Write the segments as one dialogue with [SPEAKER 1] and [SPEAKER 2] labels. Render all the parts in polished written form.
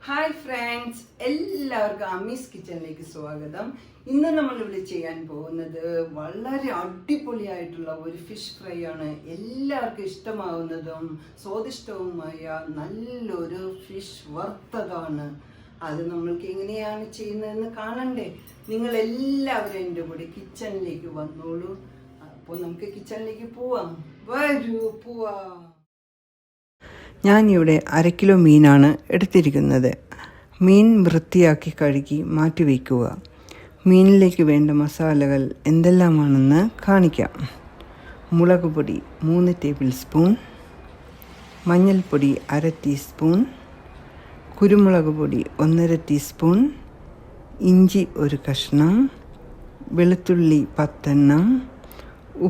[SPEAKER 1] Hi friends, എല്ലാവർക്കും അമ്മീസ് കിച്ചണിലേക്ക് സ്വാഗതം. ഇന്ന് നമ്മളിവിടെ ചെയ്യാൻ പോകുന്നത് വളരെ അടിപൊളിയായിട്ടുള്ള ഒരു ഫിഷ് ഫ്രൈ ആണ്. എല്ലാവർക്കും ഇഷ്ടമാവുന്നതും സ്വാദിഷ്ടവുമായ നല്ലൊരു ഫിഷ് വറുത്തതാണ്. അത് നമ്മൾക്ക് എങ്ങനെയാണ് ചെയ്യുന്നതെന്ന് കാണണ്ടേ? നിങ്ങളെല്ലാവരും എൻ്റെ കൂടെ കിച്ചണിലേക്ക് വന്നോളൂ. അപ്പോൾ നമുക്ക് കിച്ചണിലേക്ക് പോവാം. വരൂ, പോവാം. ഞാനിവിടെ 1/2 കിലോ മീനാണ് എടുത്തിരിക്കുന്നത്. മീൻ വൃത്തിയാക്കി കഴുകി മാറ്റിവെക്കുക. മീനിലേക്ക് വേണ്ട മസാലകൾ എന്തെല്ലാമാണെന്ന് കാണിക്കാം. മുളക് പൊടി 3 ടേബിൾ സ്പൂൺ, മഞ്ഞൾപ്പൊടി 1/2 ടീസ്പൂൺ, കുരുമുളക് പൊടി 1/2 ടീസ്പൂൺ, ഇഞ്ചി 1 കഷ്ണം, വെളുത്തുള്ളി 10 എണ്ണം,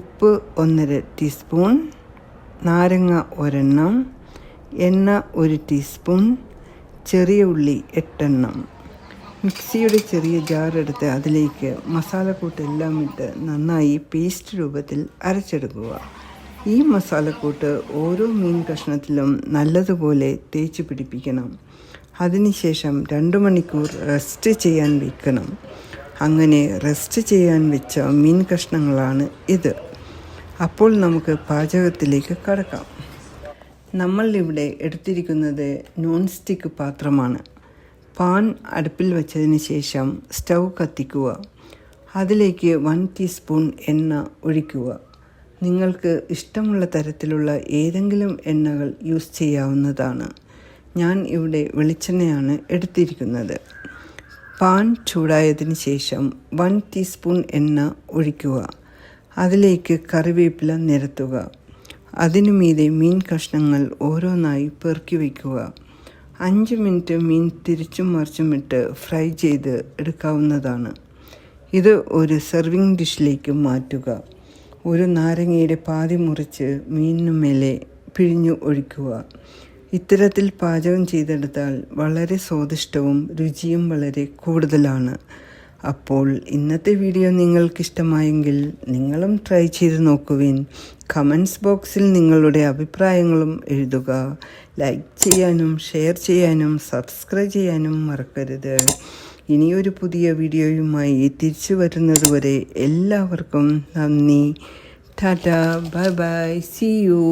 [SPEAKER 1] ഉപ്പ് 1/2 ടീസ്പൂൺ, നാരങ്ങ 1 എണ്ണം, എണ്ണ 1 ടീസ്പൂൺ, ചെറിയ ഉള്ളി 8 എണ്ണം. മിക്സിയുടെ ചെറിയ ജാറെടുത്ത് അതിലേക്ക് മസാലക്കൂട്ടെല്ലാം ഇട്ട് നന്നായി പേസ്റ്റ് രൂപത്തിൽ അരച്ചെടുക്കുക. ഈ മസാലക്കൂട്ട് ഓരോ മീൻ കഷ്ണത്തിലും നല്ലതുപോലെ തേച്ച് പിടിപ്പിക്കണം. അതിനുശേഷം 2 മണിക്കൂർ റെസ്റ്റ് ചെയ്യാൻ വയ്ക്കണം. അങ്ങനെ റെസ്റ്റ് ചെയ്യാൻ വെച്ച മീൻ കഷ്ണങ്ങളാണ് ഇത്. അപ്പോൾ നമുക്ക് പാചകത്തിലേക്ക് കടക്കാം. നമ്മളിവിടെ എടുത്തിരിക്കുന്നത് നോൺ സ്റ്റിക്ക് പാത്രമാണ്. പാൻ അടുപ്പിൽ വെച്ചതിന് ശേഷം സ്റ്റൗ കത്തിക്കുക. അതിലേക്ക് 1 ടീസ്പൂൺ എണ്ണ ഒഴിക്കുക. നിങ്ങൾക്ക് ഇഷ്ടമുള്ള തരത്തിലുള്ള ഏതെങ്കിലും എണ്ണകൾ യൂസ് ചെയ്യാവുന്നതാണ്. ഞാൻ ഇവിടെ വെളിച്ചെണ്ണയാണ് എടുത്തിരിക്കുന്നത്. പാൻ ചൂടായതിന് ശേഷം 1 ടീസ്പൂൺ എണ്ണ ഒഴിക്കുക. അതിലേക്ക് കറിവേപ്പില നിരത്തുക. അതിനു മീതെ മീൻ കഷ്ണങ്ങൾ ഓരോന്നായി പെറുക്കി വയ്ക്കുക. 5 മിനിറ്റ് മീൻ തിരിച്ചും മറിച്ചും ഇട്ട് ഫ്രൈ ചെയ്ത് എടുക്കാവുന്നതാണ്. ഇത് ഒരു സെർവിങ് ഡിഷിലേക്ക് മാറ്റുക. ഒരു നാരങ്ങയുടെ പാതി മുറിച്ച് മീനിനു മേലെ പിഴിഞ്ഞു ഒഴിക്കുക. ഇത്തരത്തിൽ പാചകം ചെയ്തെടുത്താൽ വളരെ സ്വാദിഷ്ടവും രുചിയും വളരെ കൂടുതലാണ്. അപ്പോൾ ഇന്നത്തെ വീഡിയോ നിങ്ങൾക്കിഷ്ടമായെങ്കിൽ നിങ്ങളും ട്രൈ ചെയ്ത് നോക്കുവിൻ. കമൻറ്റ്സ് ബോക്സിൽ നിങ്ങളുടെ അഭിപ്രായങ്ങളും എഴുതുക. ലൈക്ക് ചെയ്യാനും ഷെയർ ചെയ്യാനും സബ്സ്ക്രൈബ് ചെയ്യാനും മറക്കരുത്. ഇനിയൊരു പുതിയ വീഡിയോയുമായി തിരിച്ചു വരുന്നതുവരെ എല്ലാവർക്കും നന്ദി. Tata, bye bye, see U.